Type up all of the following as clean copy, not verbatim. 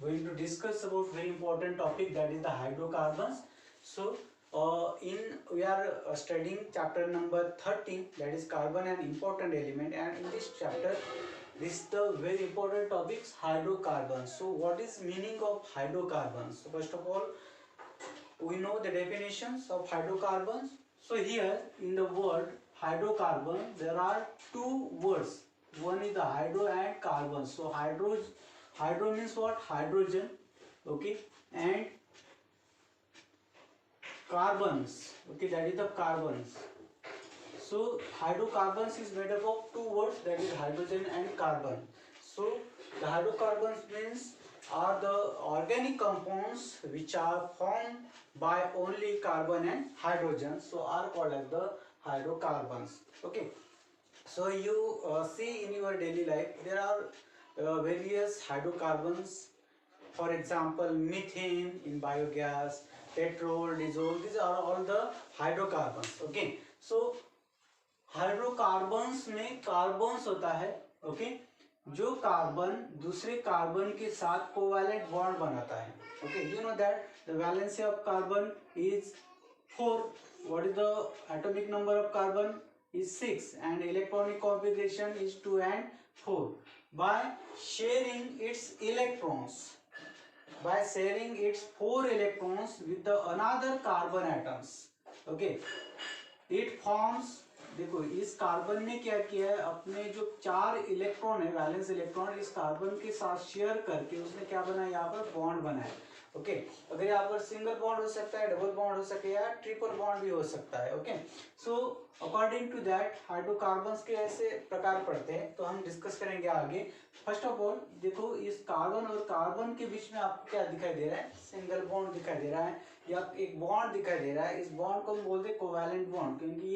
going to discuss about very important topic, that is the hydrocarbons. So we are studying chapter number 13, that is carbon and important element, and in this chapter this is the very important topics, hydrocarbons. So what is meaning of hydrocarbons? So first of all, we know the definitions of hydrocarbons. So here in the word hydrocarbon there are two words. One is the hydro and carbon. So hydro means what? Hydrogen. Okay. And carbons. Okay, that is the carbons. So hydrocarbons is made up of two words, that is hydrogen and carbon. So the hydrocarbons means are the organic compounds which are formed by only carbon and hydrogen, so are called as the hydrocarbons. Okay. So you see in your daily life there are various hydrocarbons. For example, methane in biogas, petrol, diesel, these are all the hydrocarbons. Okay. So hydrocarbons में carbons होता है, okay, जो carbon दूसरे carbon के साथ covalent bond बनाता है. Okay, you know that the valency of carbon is 4. What is the atomic number of carbon is 6 and electronic configuration is 2 and 4. By sharing its 4 electrons with the another carbon atoms, okay, it forms. देखो इस carbon ने क्या किया है, अपने जो 4 electron है, valence electron, इस कार्बन के साथ शेयर करके उसने क्या बनाया, यहाँ पर बॉन्ड बनाया. ओके, अगर यहाँ पर सिंगल बॉन्ड हो सकता है, डबल बॉन्ड हो सकता है, ट्रिपल बॉन्ड भी हो सकता है. Okay, so according to that hydrocarbons के ऐसे प्रकार पड़ते हैं, तो हम डिस्कस करेंगे आगे. फर्स्ट ऑफ ऑल देखो इस कार्बन और कार्बन के बीच में आपको क्या दिखाई दे रहा है, सिंगल बॉन्ड दिखाई दे रहा है या एक बॉन्ड दिखाई दे रहा है. इस बॉन्ड को हम बोलते हैं कोवैलेंट बॉन्ड, क्योंकि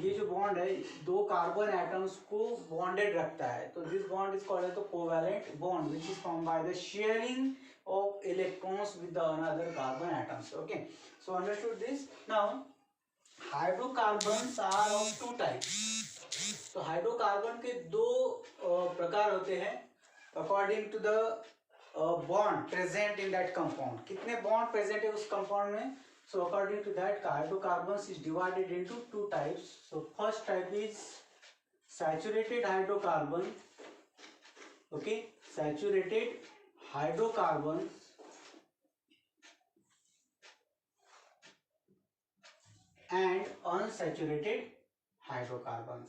ये जो बॉन्ड है दो कार्बन एटम्स को बॉन्डेड रखता है. तो this bond is called as the covalent bond which is formed by the sharing of electrons with the another carbon atoms. Okay, so understood this. Now hydrocarbons are of two types. तो hydrocarbon के दो प्रकार होते हैं according to the bond present in that compound. कितने bond present है उस compound में. So according to that hydrocarbons is divided into two types. So first type is saturated hydrocarbon. Okay, saturated hydrocarbons and unsaturated hydrocarbons.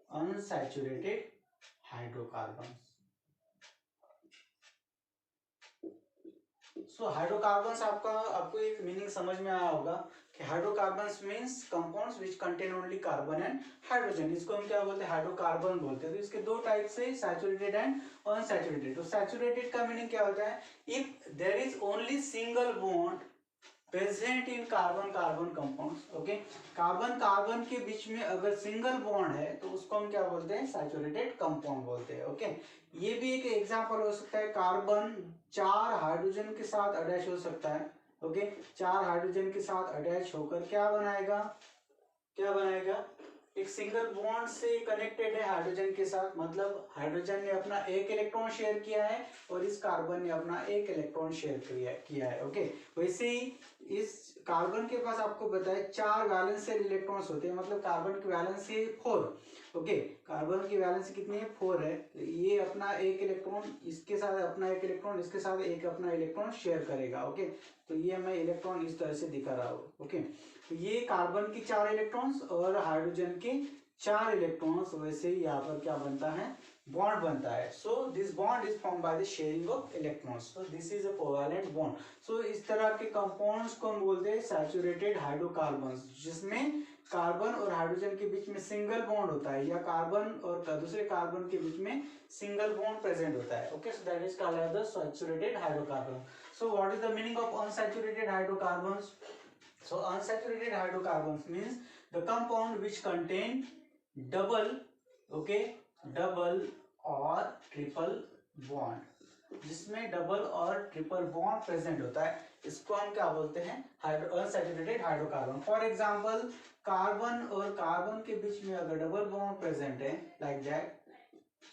Unsaturated hydrocarbons. So hydrocarbons आपको एक meaning समझ में आया होगा कि hydrocarbons means compounds which contain only carbon and hydrogen. इसको हम क्या बोलते हैं, हाइड्रोकार्बन बोलते हैं. तो इसके दो टाइप से, सैचुरेटेड एंड अनसैचुरेटेड. तो सैचुरेटेड का मीनिंग क्या होता है, if there is only single bond present in carbon carbon compounds. Okay, carbon carbon के बीच में अगर सिंगल बॉन्ड है तो उसको हम क्या बोलते हैं, सैचुरेटेड कंपाउंड बोलते हैं. ओके, ये भी एक एग्जांपल हो सकता है, कार्बन 4 हाइड्रोजन के साथ अटैच हो सकता है. ओके, 4 हाइड्रोजन के साथ अटैच होकर क्या बनाएगा, एक सिंगल बॉन्ड से कनेक्टेड है हाइड्रोजन के साथ. मतलब हाइड्रोजन ने अपना एक इलेक्ट्रॉन शेयर किया है और इस कार्बन ने अपना एक इलेक्ट्रॉन शेयर किया है. ओके, वैसे ही इस कार्बन के पास आपको बताया 4 वैलेंशियल इलेक्ट्रॉन्स होते हैं. मतलब कार्बन की वैलेंसी 4. ओके, कार्बन की वैलेंसी कितनी है, 4 है. तो ये अपना एक इलेक्ट्रॉन इसके साथ, अपना एक इलेक्ट्रॉन इसके साथ एक अपना इलेक्ट्रॉन शेयर करेगा. ओके, तो ये मैं इलेक्ट्रॉन इस तरह से दिखा रहा हूँ. ओके, तो ये कार्बन की 4 इलेक्ट्रॉन्स और हाइड्रोजन के 4 इलेक्ट्रॉन्स, वैसे ही यहाँ पर क्या बनता है, बॉन्ड बनता है. So this bond is form by the sharing of electrons. So this is a covalent bond. So इस तरह के कंपाउंड्स को हम बोलते हैं सैचुरेटेड हाइड्रोकार्बन्स, जिसमें कार्बन और हाइड्रोजन के बीच में सिंगल बॉन्ड होता है या कार्बन और दूसरे कार्बन के बीच में सिंगल बॉन्ड प्रेजेंट होता है. Okay, so that is called as the saturated hydrocarbon. So what is the meaning of unsaturated hydrocarbons. So unsaturated hydrocarbons means the compound which contain double or triple bond, जिसमें double और triple bond present होता है, इसको हम क्या बोलते हैं, unsaturated hydrocarbon. For example carbon और कार्बन के बीच में अगर डबल बॉन्ड प्रेजेंट है like that,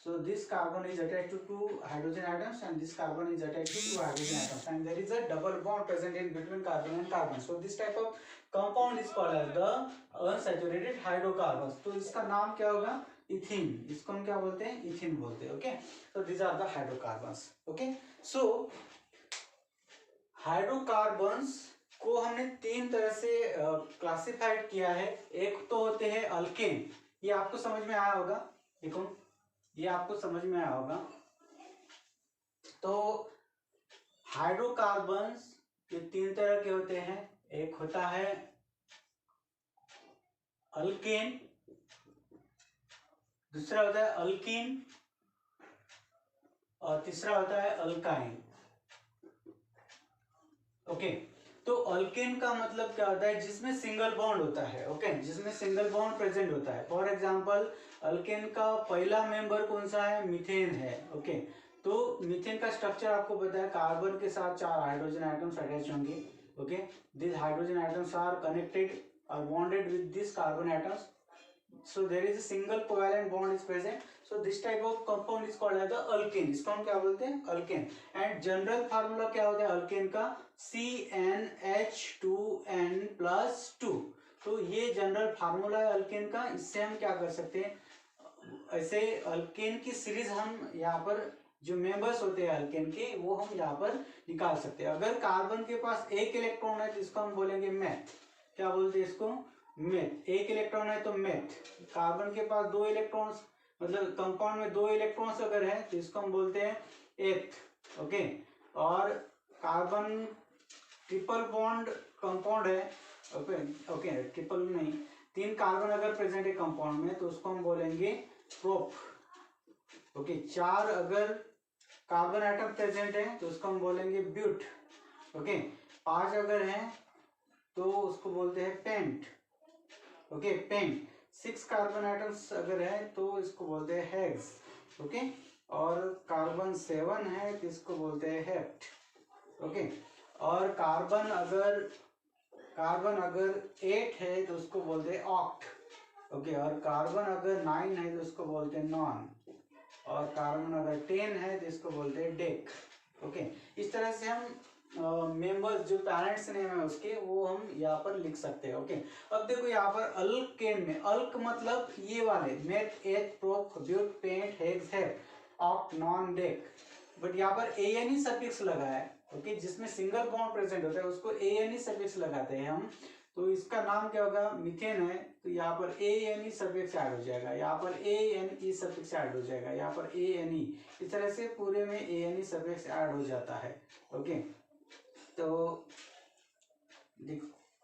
So this carbon is attached to two hydrogen atoms and this carbon is attached to two hydrogen atoms, and there is a double bond present in between carbon and carbon. So this type of compound is called as the unsaturated hydrocarbons. तो इसका नाम क्या होगा? Ethene. इसको हम क्या बोलते हैं? इथीन बोलते हैं. Okay, so these are the hydrocarbons. Okay, so hydrocarbons को हमने तीन तरह से क्लासिफाइड किया है. एक तो होते हैं अल्केन. ये आपको समझ में आया होगा. देखो, ये आपको समझ में आया होगा. तो हाइड्रोकार्बन्स ये तीन तरह के होते हैं. एक होता है अल्केन, दूसरा होता है अल्कीन और तीसरा होता है अल्काइन. ओके, तो अल्केन का मतलब क्या होता है? जिसमें सिंगल बॉन्ड होता है. ओके, जिसमें सिंगल बॉन्ड प्रेजेंट होता है. फॉर एग्जांपल अल्केन का पहला मेंबर कौन सा है? मीथेन है. ओके, तो मीथेन का स्ट्रक्चर आपको पता है. कार्बन के साथ 4 हाइड्रोजन एटम्स अटैच होंगे. Okay, this hydrogen atoms are connected और bonded with this carbon atoms. So there is a single covalent bond is present. So this type of compound is called as the alkane. इसको हम क्या बोलते हैं? Alkane. And general formula क्या होता है alkane का? CnH2n+2. तो ये जनरल फार्मूला है अल्केन का. इससे हम क्या कर सकते हैं? ऐसे अल्केन की सीरीज हम यहाँ पर जो मेंबर्स होते हैं अल्केन के वो हम यहाँ पर निकाल सकते हैं. अगर कार्बन के पास एक इलेक्ट्रॉन है तो इसको हम बोलेंगे मेथ. क्या बोलते हैं इसको? मेथ. एक इलेक्ट्रॉन है तो मेथ. कार्बन के पास 2 इलेक्ट्रॉन्स, मतलब कंपाउंड में 2 इलेक्ट्रॉन्स अगर है तो इसको हम बोलते हैं एथ. ओके, और कार्बन ट्रिपल बॉन्ड कंपाउंड है. ओके ओके, ट्रिपल नहीं, 3 कार्बन अगर प्रेजेंट है कंपाउंड में तो उसको हम बोलेंगे प्रोप. ओके, 4 अगर कार्बन एटम प्रेजेंट है तो उसको हम बोलेंगे ब्यूट. ओके, 5 अगर है तो उसको बोलते हैं pent. Okay, pent. 6 carbon atoms अगर है तो इसको बोलते हैं हेक्स. ओके, और कार्बन 7 है तो इसको बोलते हैं हेप्ट. ओके, और कार्बन अगर 8 है तो उसको बोलते हैं ऑक्ट. ओके, और कार्बन अगर 9 है तो उसको बोलते हैं नॉन, और कार्बन अगर 10 है तो इसको बोलते हैं डेक. ओके, इस तरह से हम मेंबर्स जो पेरेंट्स नेम है उसके वो हम यहाँ पर लिख सकते हैं. ओके, अब देखो यहाँ पर अल्केन में अल्क मतलब ये वाले meth, eth, prop, but, pent, hex, hep, oct, non, dec. But यहाँ पर एन सफिक्स लगा है. ओके, जिसमें सिंगल बॉन्ड प्रेजेंट होता है उसको एन सफिक्स लगाते हैं हम. तो इसका नाम क्या होगा? मीथेन है तो यहाँ पर एन सफिक्स ऐड हो जाएगा, यहाँ पर एन सफिक्स ऐड हो जाएगा, यहाँ पर एन. इस तरह से पूरे में एन सफिक्स ऐड हो जाता है. ओके, तो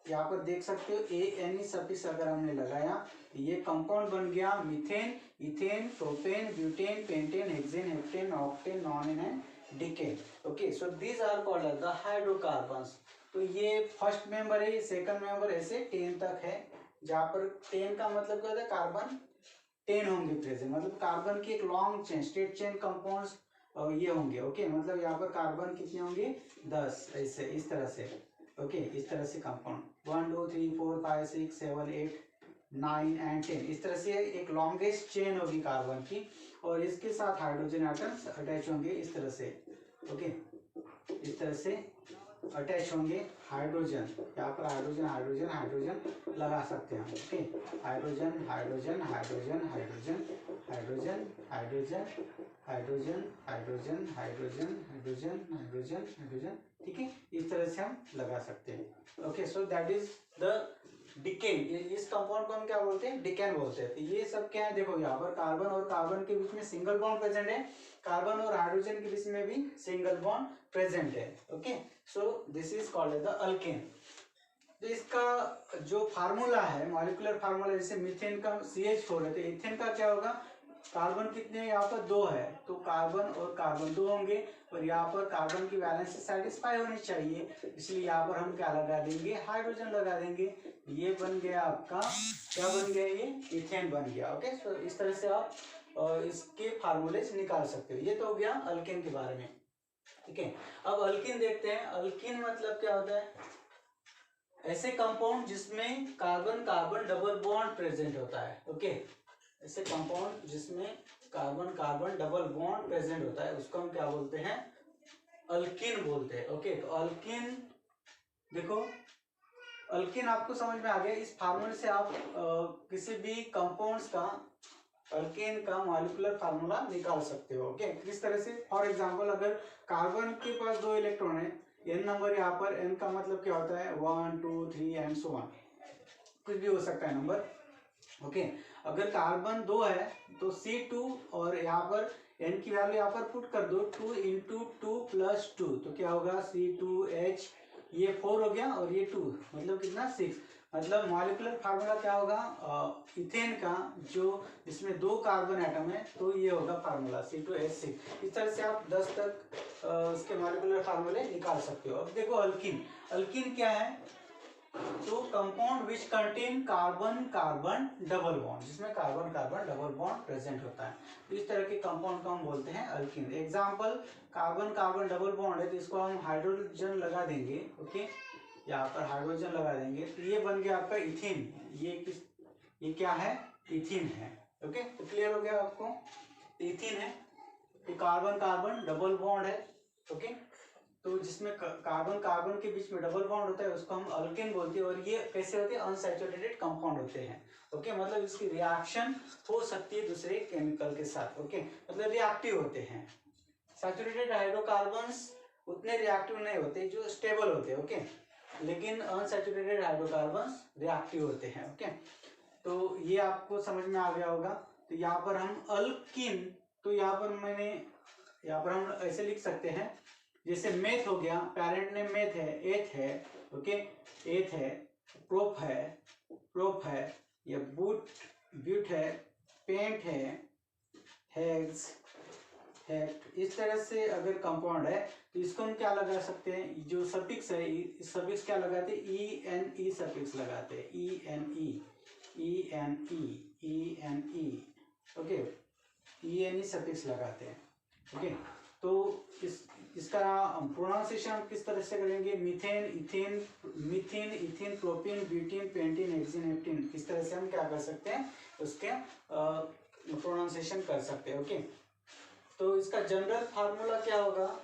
यहाँ पर देख सकते हो एन सफिक्स अगर हमने लगाया तो ये कंपाउंड बन गया methane, ethane, propane, butane, pentane, hexane, heptane, octane, non and decane. Okay, so these are called as the hydrocarbons. तो ये फर्स्ट मेंबर है, ये सेकंड मेंबर ऐसे 10 तक है. जहाँ पर 10 का मतलब क्या होता है? कार्बन 10 होंगे प्रेजेंट, मतलब कार्बन की एक long chain, straight chain compounds ये होंगे. ओके, मतलब यहाँ पर कार्बन कितने होंगे? 10. ऐसे इस तरह से. ओके, इस तरह से कंपाउंड 1 2 3 4 5 6 7 8 9 एंड 10. इस तरह से एक लॉन्गेस्ट चेन होगी कार्बन की, और इसके साथ हाइड्रोजन एटम्स अटैच होंगे इस तरह से. ओके, इस तरह से अटैच होंगे हाइड्रोजन. यहाँ पर हाइड्रोजन हाइड्रोजन हाइड्रोजन लगा सकते हैं. Okay, hydrogen hydrogen hydrogen hydrogen hydrogen hydrogen hydrogen hydrogen hydrogen hydrogen hydrogen hydrogen. ठीक है, इस तरह से हम लगा सकते हैं. Okay, so that is the decane. इस कंपाउंड को हम क्या बोलते हैं? डिकेन बोलते हैं. तो ये सब क्या है? देखो यहाँ पर कार्बन और कार्बन के बीच में सिंगल बॉन्ड प्रेजेंट है, कार्बन और हाइड्रोजन के बीच में भी सिंगल बॉन्ड प्रेजेंट है. Okay, so this is called as the alkane. तो इसका जो फार्मूला है, मॉलिक्यूलर फार्मूला, जैसे मीथेन का CH4 है तो इथेन का क्या होगा? कार्बन कितने हैं? यहाँ पर 2 है तो कार्बन और कार्बन 2 होंगे, और यहाँ पर कार्बन की वैलेंस सेटिस्फाई होनी चाहिए, इसलिए यहाँ पर हम क्या लगा देंगे? हाइड्रोजन लगा देंगे. ये बन गया आपका, क्या बन गया? ये इथेन बन गया. ओके, सो इस तरह से आप इसके फार्मूले निकाल सकते हो. ये तो हो गया अल्केन के बारे में. ठीक है, अब अल्कीन देखते हैं. अल्कीन मतलब क्या होता है? ऐसे कंपाउंड जिसमें carbon carbon double bond present होता है. ओके, ऐसे कंपाउंड जिसमें carbon carbon double bond present होता है उसको हम क्या बोलते हैं, अल्किन बोलते हैं। ओके, तो अल्किन देखो, अल्किन आपको समझ में आ गया। इस फार्मूले से आप किसी भी कंपाउंड्स का अल्केन का मॉलिक्यूलर फार्मूला निकाल सकते हो। ओके, किस तरह से, फॉर एग्जांपल अगर कार्बन के पास 2 इलेक्ट्रॉन है, n नंबर यहाँ पर, n का मतलब क्या होता है 1 2 3 एंड सो ऑन, कुछ भी हो सकता है नंबर। ओके, अगर कार्बन 2 है तो C2 और यहाँ पर n की वैल्यू यहाँ पर पुट कर दो 2 इंटू 2 प्लस 2, तो क्या होगा C2H, ये 4 हो गया और ये 2, मतलब कितना 6। मतलब मॉलिक्यूलर फार्मूला क्या होगा, इथेन का जो इसमें 2 कार्बन एटम है, तो ये होगा फार्मूला C2H6। इस तरह से आप 10 तक उसके मॉलिक्यूलर फार्मूले निकाल सकते हो। अब देखो अल्किन, अल्किन क्या है, तो compound which contain carbon carbon double bond, जिसमें carbon carbon double bond present होता है, तो इस तरह के कंपाउंड को हम बोलते हैं alkene. Example, carbon carbon double bond है तो इसको हम हाइड्रोजन लगा देंगे। ओके, यहाँ पर हाइड्रोजन लगा देंगे तो ये बन गया आपका इथिन। ये क्या है, इथिन है। ओके, तो क्लियर हो गया आपको, इथिन है, ये कार्बन कार्बन डबल बॉन्ड है। ओके, तो जिसमें कार्बन कार्बन के बीच में डबल बॉन्ड होता है उसको हम अल्केन बोलते हैं। और ये कैसे होते हैं, अनसैचुरेटेड कंपाउंड होते हैं। ओके, मतलब इसकी रिएक्शन हो सकती है दूसरे केमिकल के साथ। ओके, मतलब रिएक्टिव होते हैं। सैचुरेटेड हाइड्रोकार्बन्स उतने रिएक्टिव नहीं होते, जो स्टेबल होते हैं। ओके, लेकिन अनसैचुरेटेड हाइड्रोकार्बन्स रिएक्टिव होते हैं। ओके, तो ये आपको समझ में आ गया होगा। तो यहाँ पर हम अल्किन, तो यहाँ पर हम ऐसे लिख सकते हैं, जैसे मेथ हो गया, पेरेंट नेम मेथ है, एथ है। ओके, एथ है, प्रोप है, ये ब्यूट है, पेंट है, हेक्स, हेक्ट। इस तरह से अगर कंपाउंड है तो इसको हम क्या लगा सकते हैं, जो सफिक्स है, इस सफिक्स क्या लगाते हैं, ENE सफिक्स लगाते हैं, ENE। ओके, ENE सफिक्स लगाते हैं। ओके, तो इसका प्रोनाउंसिएशन हम किस तरह से करेंगे, methane, ethane, propene, butene, pentene, hexene, heptene, किस तरह से हम क्या कर सकते हैं, उसके प्रोनाउंसिएशन कर सकते हैं। ओके, तो इसका जनरल फार्मूला क्या होगा,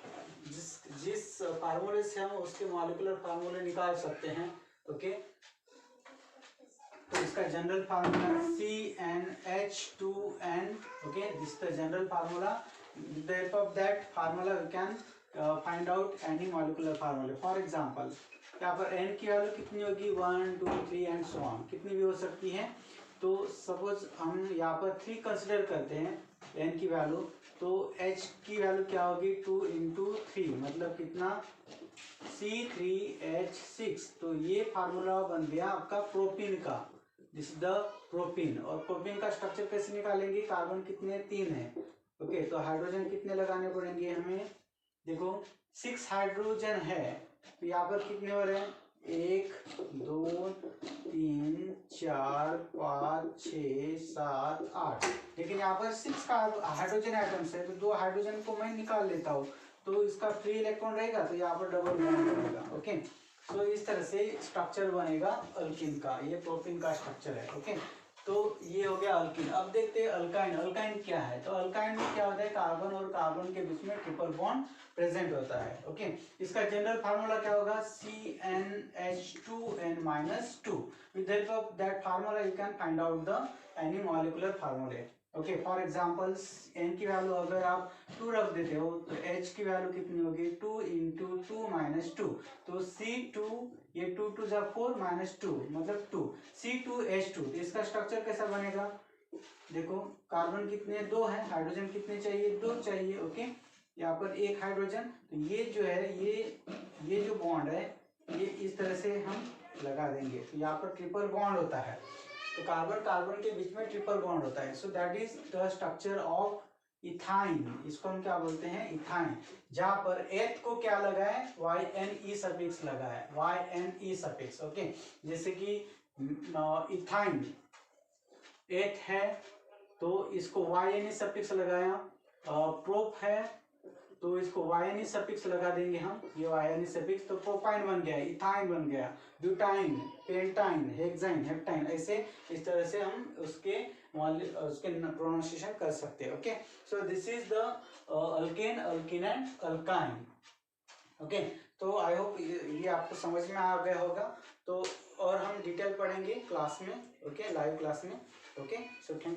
जिस फार्मूले से हम उसके मॉलिक्यूलर फार्मूले निकाल सकते हैं। ओके, तो इसका general formula CnH2n। Okay, this is the general formula. With the help of that formula we can find out any molecular formula. For example, यहाँ पर n की वैल्यू कितनी होगी, 1 2 3 एंड सो ऑन, कितनी भी हो सकती है। तो सपोज हम यहाँ पर 3 कंसिडर करते हैं n की वैल्यू, तो h की वैल्यू क्या होगी, 2 इंटू 3, मतलब कितना, C3H6। तो ये फार्मूला बन गया आपका प्रोपीन का, दिस इज द प्रोपीन। और प्रोपीन का स्ट्रक्चर कैसे निकालेंगे, कार्बन कितने, 3 है। ओके, तो हाइड्रोजन कितने लगाने पड़ेंगे हमें, देखो 6 हाइड्रोजन है, तो यहाँ पर कितने हो रहे हैं, 1 2 3 4 5 6 7 8, लेकिन यहाँ पर 6 हाइड्रोजन एटम्स है, तो 2 हाइड्रोजन को मैं निकाल लेता हूँ, तो इसका फ्री इलेक्ट्रॉन रहेगा, तो यहाँ पर डबल बॉन्ड रहेगा। ओके, तो इस तरह से स्ट्रक्चर बनेगा अल्किन का, ये प्रोपीन का स्ट्रक्चर है। ओके, तो ये हो गया अल्किन। अब देखते हैं अल्काइन। अल्काइन क्या है, तो अल्काइन में क्या होता है, कार्बन और कार्बन के बीच में ट्रिपल बॉन्ड प्रेजेंट होता है। ओके, इसका जनरल फार्मूला क्या होगा, CnH2n-2। With help of that formula you can find out the any molecular फार्मूले। ओके, फॉर एग्जांपल n की वैल्यू अगर आप 2 रख देते हो तो h की वैल्यू कितनी होगी, 2 इंटू 2 माइनस 2, तो C2, ये 2 2 जा 4 माइनस 2 मतलब 2, C2H2। तो इसका स्ट्रक्चर कैसा बनेगा, देखो कार्बन कितने, 2 है, हाइड्रोजन कितने चाहिए, 2 चाहिए। ओके, यहाँ पर 1 हाइड्रोजन, तो ये जो है, ये जो बॉन्ड है, ये इस तरह से हम लगा देंगे, तो यहाँ पर ट्रिपल बॉन्ड होता है, तो कार्बन कार्बन के बीच में ट्रिपल बॉन्ड होता है। सो that is the structure of ethyne, इसको हम क्या बोलते हैं, इथाइन। जहां पर एथ को क्या लगा है, YNE सफिक्स लगा है, YNE सफिक्स। ओके, जैसे कि इथाइन एथ है तो इसको YNE सफिक्स लगाया, प्रोप है तो इसको वायनी सफिक्स लगा देंगे हम, ये वायनी सफिक्स, तो प्रोपाइन बन गया, इथाइन बन गया, ब्यूटाइन, पेंटाइन, हेक्साइन, हेप्टाइन, ऐसे इस तरह से हम उसके प्रोनाउंसिएशन कर सकते हैं। Okay, so this is the alkane, alkyne and alkyne. Okay, तो आई होप ये आपको समझ में आ गया होगा। तो और हम डिटेल पढ़ेंगे क्लास में, ओके, लाइव क्लास में। Okay, so thank you.